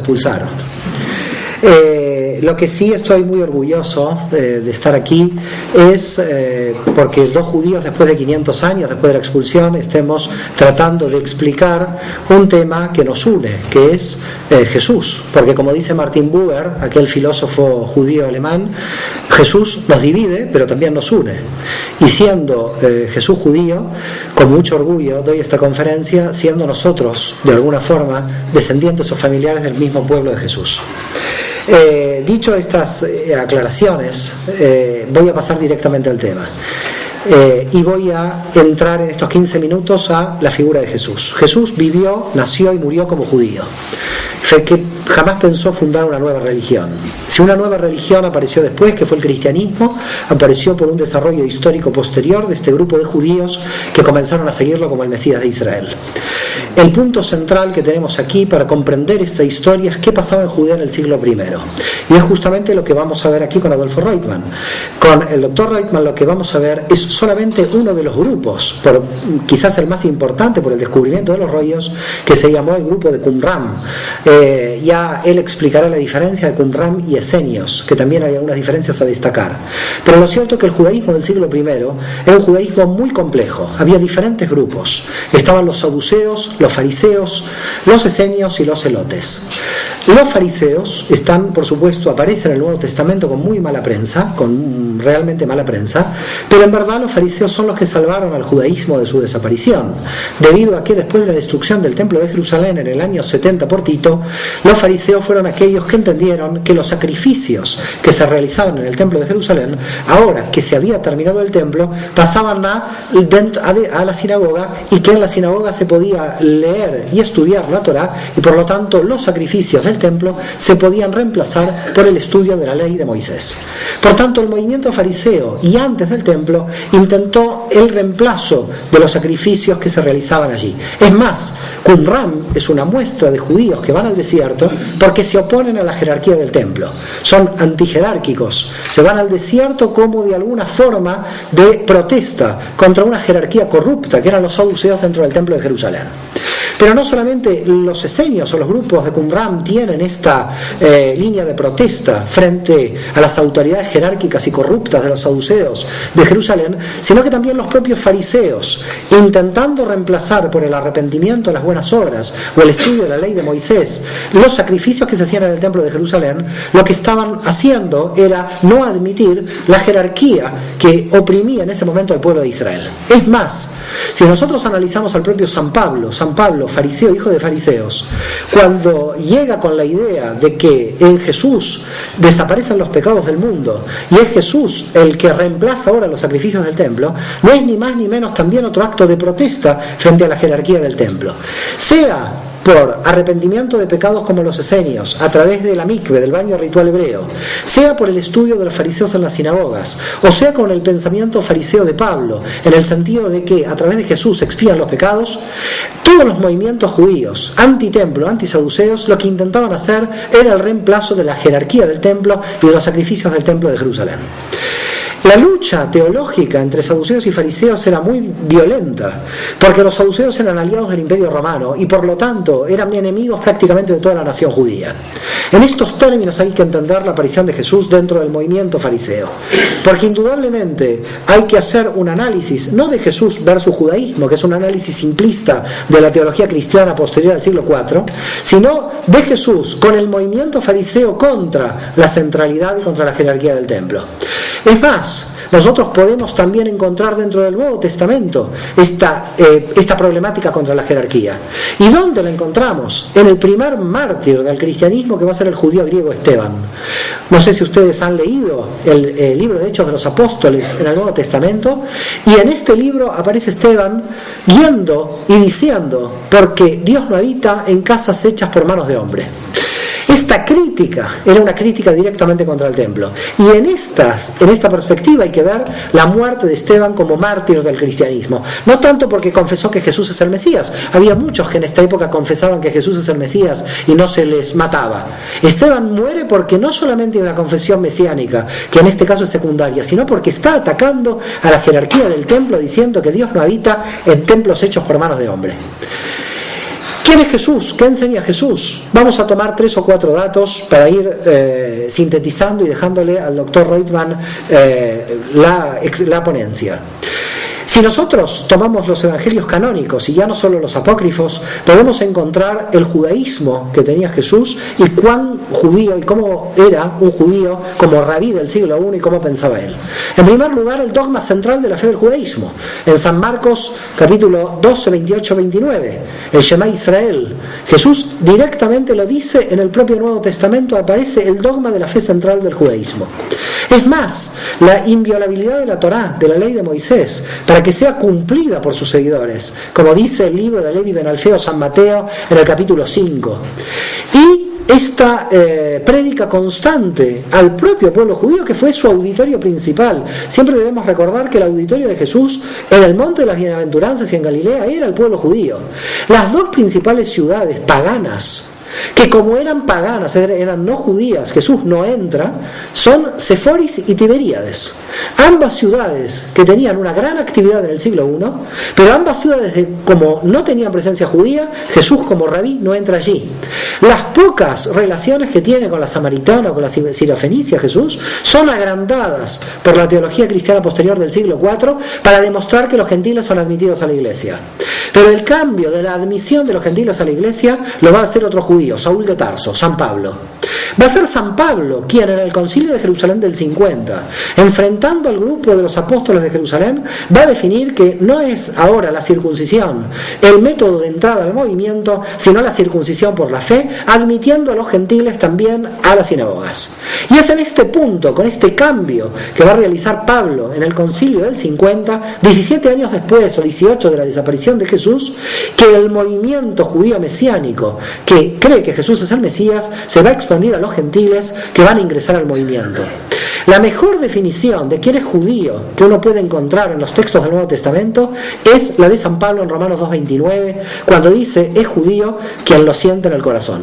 expulsaron. Lo que sí estoy muy orgulloso de estar aquí es porque dos judíos, después de 500 años, después de la expulsión, estemos tratando de explicar un tema que nos une, que es Jesús. Porque como dice Martin Buber, aquel filósofo judío alemán, Jesús nos divide, pero también nos une. Y siendo Jesús judío, con mucho orgullo doy esta conferencia, siendo nosotros, de alguna forma, descendientes o familiares del mismo pueblo de Jesús. Dicho estas aclaraciones, voy a pasar directamente al tema. Y voy a entrar en estos 15 minutos a la figura de Jesús. Jesús vivió, nació y murió como judío. Que jamás pensó fundar una nueva religión. Si una nueva religión apareció después, que fue el cristianismo, apareció por un desarrollo histórico posterior de este grupo de judíos que comenzaron a seguirlo como el Mesías de Israel. El punto central que tenemos aquí para comprender esta historia es qué pasaba en Judea en el siglo I. Y es justamente lo que vamos a ver aquí con Adolfo Reutemann. Con el doctor Reutemann lo que vamos a ver es solamente uno de los grupos, quizás el más importante por el descubrimiento de los rollos, que se llamó el grupo de Qumran. Ya él explicará la diferencia de Qumran y Esenios, que también hay algunas diferencias a destacar. Pero lo cierto es que el judaísmo del siglo I era un judaísmo muy complejo. Había diferentes grupos. Estaban los saduceos, los fariseos, los esenios y los celotes. Los fariseos están, por supuesto, aparecen en el Nuevo Testamento con muy mala prensa, con realmente mala prensa, pero en verdad los fariseos son los que salvaron al judaísmo de su desaparición, debido a que después de la destrucción del Templo de Jerusalén en el año 70 por Tito, los fariseos fueron aquellos que entendieron que los sacrificios que se realizaban en el Templo de Jerusalén, ahora que se había terminado el templo, pasaban a la sinagoga, y que en la sinagoga se podía leer y estudiar la Torá, y por lo tanto los sacrificios del templo se podían reemplazar por el estudio de la ley de Moisés. Por tanto, el movimiento fariseo, y antes del templo, intentó el reemplazo de los sacrificios que se realizaban allí. Es más, Qumran es una muestra de judíos que van al desierto porque se oponen a la jerarquía del templo. Son antijerárquicos. Se van al desierto como de alguna forma de protesta contra una jerarquía corrupta que eran los saduceos dentro del templo de Jerusalén. Pero no solamente los esenios o los grupos de Qumran tienen esta línea de protesta frente a las autoridades jerárquicas y corruptas de los saduceos de Jerusalén, sino que también los propios fariseos, intentando reemplazar por el arrepentimiento de las buenas obras o el estudio de la ley de Moisés los sacrificios que se hacían en el templo de Jerusalén, lo que estaban haciendo era no admitir la jerarquía que oprimía en ese momento al pueblo de Israel. Es más, si nosotros analizamos al propio San Pablo, fariseo, hijo de fariseos, cuando llega con la idea de que en Jesús desaparecen los pecados del mundo y es Jesús el que reemplaza ahora los sacrificios del templo, no es ni más ni menos también otro acto de protesta frente a la jerarquía del templo. Sea por arrepentimiento de pecados como los esenios, a través de la mikve, del baño ritual hebreo, sea por el estudio de los fariseos en las sinagogas, o sea con el pensamiento fariseo de Pablo, en el sentido de que a través de Jesús se expían los pecados, todos los movimientos judíos, antitemplo, antisaduceos, lo que intentaban hacer era el reemplazo de la jerarquía del templo y de los sacrificios del templo de Jerusalén. La lucha teológica entre saduceos y fariseos era muy violenta, porque los saduceos eran aliados del Imperio Romano y por lo tanto eran enemigos prácticamente de toda la nación judía. En estos términos hay que entender la aparición de Jesús dentro del movimiento fariseo, porque indudablemente hay que hacer un análisis, no de Jesús versus judaísmo, que es un análisis simplista de la teología cristiana posterior al siglo IV, sino de Jesús con el movimiento fariseo contra la centralidad y contra la jerarquía del templo. Es más, nosotros podemos también encontrar dentro del Nuevo Testamento esta problemática contra la jerarquía. ¿Y dónde la encontramos? En el primer mártir del cristianismo, que va a ser el judío griego Esteban. No sé si ustedes han leído el libro de Hechos de los Apóstoles en el Nuevo Testamento, y en este libro aparece Esteban yendo y diciendo, porque Dios no habita en casas hechas por manos de hombre. Esta crítica era una crítica directamente contra el templo. Y en esta perspectiva hay que ver la muerte de Esteban como mártir del cristianismo. No tanto porque confesó que Jesús es el Mesías. Había muchos que en esta época confesaban que Jesús es el Mesías y no se les mataba. Esteban muere porque no solamente hay una confesión mesiánica, que en este caso es secundaria, sino porque está atacando a la jerarquía del templo, diciendo que Dios no habita en templos hechos por manos de hombre. ¿Qué ¿Quién es Jesús? ¿Qué enseña Jesús? Vamos a tomar 3 o 4 datos para ir sintetizando y dejándole al doctor Reutemann la ponencia. Si nosotros tomamos los evangelios canónicos y ya no solo los apócrifos, podemos encontrar el judaísmo que tenía Jesús y cuán judío y cómo era un judío como rabí del siglo I y cómo pensaba él. En primer lugar, el dogma central de la fe del judaísmo. En San Marcos capítulo 12, 28, 29, el Shema Israel, Jesús directamente lo dice en el propio Nuevo Testamento, aparece el dogma de la fe central del judaísmo. Es más, la inviolabilidad de la Torá, de la ley de Moisés, para que sea cumplida por sus seguidores, como dice el libro de Levi Ben Alfeo San Mateo en el capítulo 5. Y esta prédica constante al propio pueblo judío, que fue su auditorio principal. Siempre debemos recordar que el auditorio de Jesús en el Monte de las Bienaventuranzas y en Galilea era el pueblo judío. Las dos principales ciudades paganas, que como eran paganas, eran no judías, Jesús no entra, son Seforis y Tiberíades. Ambas ciudades que tenían una gran actividad en el siglo I, pero ambas ciudades como no tenían presencia judía, Jesús como rabí no entra allí. Las pocas relaciones que tiene con la samaritana o con la sirofenicia Jesús son agrandadas por la teología cristiana posterior del siglo IV para demostrar que los gentiles son admitidos a la iglesia. Pero el cambio de la admisión de los gentiles a la iglesia lo va a hacer otro judío, Saúl de Tarso, San Pablo. Va a ser San Pablo quien en el concilio de Jerusalén del 50, enfrentando al grupo de los apóstoles de Jerusalén, va a definir que no es ahora la circuncisión el método de entrada al movimiento, sino la circuncisión por la fe, admitiendo a los gentiles también a las sinagogas. Y es en este punto, con este cambio que va a realizar Pablo en el concilio del 50, 17 años después o 18 de la desaparición de Jesús, que el movimiento judío mesiánico que cree que Jesús es el Mesías se va a expandir a los gentiles que van a ingresar al movimiento. La mejor definición de quién es judío que uno puede encontrar en los textos del Nuevo Testamento es la de San Pablo en Romanos 2:29, cuando dice: es judío quien lo siente en el corazón.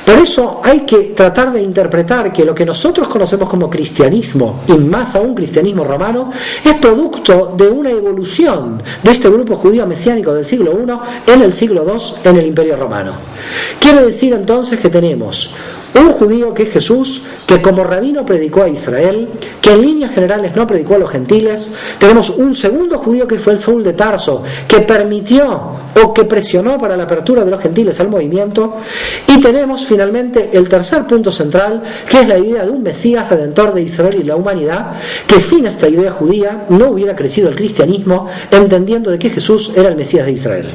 Por eso hay que tratar de interpretar que lo que nosotros conocemos como cristianismo, y más aún cristianismo romano, es producto de una evolución de este grupo judío mesiánico del siglo I en el siglo II en el Imperio Romano. Quiere decir entonces que tenemos un judío que es Jesús, que como rabino predicó a Israel, que en líneas generales no predicó a los gentiles. Tenemos un segundo judío que fue el Saúl de Tarso, que permitió o que presionó para la apertura de los gentiles al movimiento. Y tenemos finalmente el tercer punto central, que es la idea de un Mesías redentor de Israel y la humanidad, que sin esta idea judía no hubiera crecido el cristianismo, entendiendo de que Jesús era el Mesías de Israel.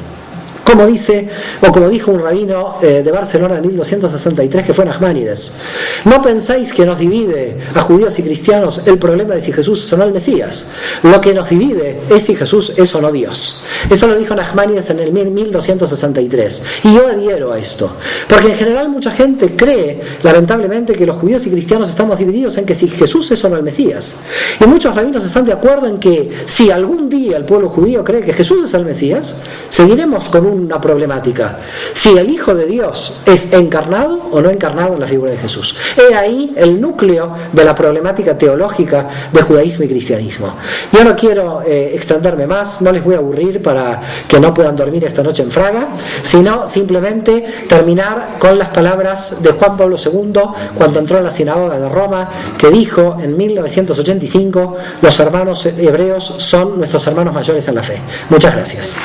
Como dice, o como dijo un rabino de Barcelona de 1263, que fue Nachmanides: no pensáis que nos divide a judíos y cristianos el problema de si Jesús es o no el Mesías. Lo que nos divide es si Jesús es o no Dios. Esto lo dijo Nachmanides en el 1263. Y yo adhiero a esto, porque en general mucha gente cree, lamentablemente, que los judíos y cristianos estamos divididos en que si Jesús es o no el Mesías. Y muchos rabinos están de acuerdo en que si algún día el pueblo judío cree que Jesús es el Mesías, seguiremos con una problemática: si el Hijo de Dios es encarnado o no encarnado en la figura de Jesús. He ahí el núcleo de la problemática teológica de judaísmo y cristianismo. Yo no quiero extenderme más, no les voy a aburrir para que no puedan dormir esta noche en Fraga, sino simplemente terminar con las palabras de Juan Pablo II cuando entró en la sinagoga de Roma, que dijo en 1985: los hermanos hebreos son nuestros hermanos mayores en la fe. Muchas gracias.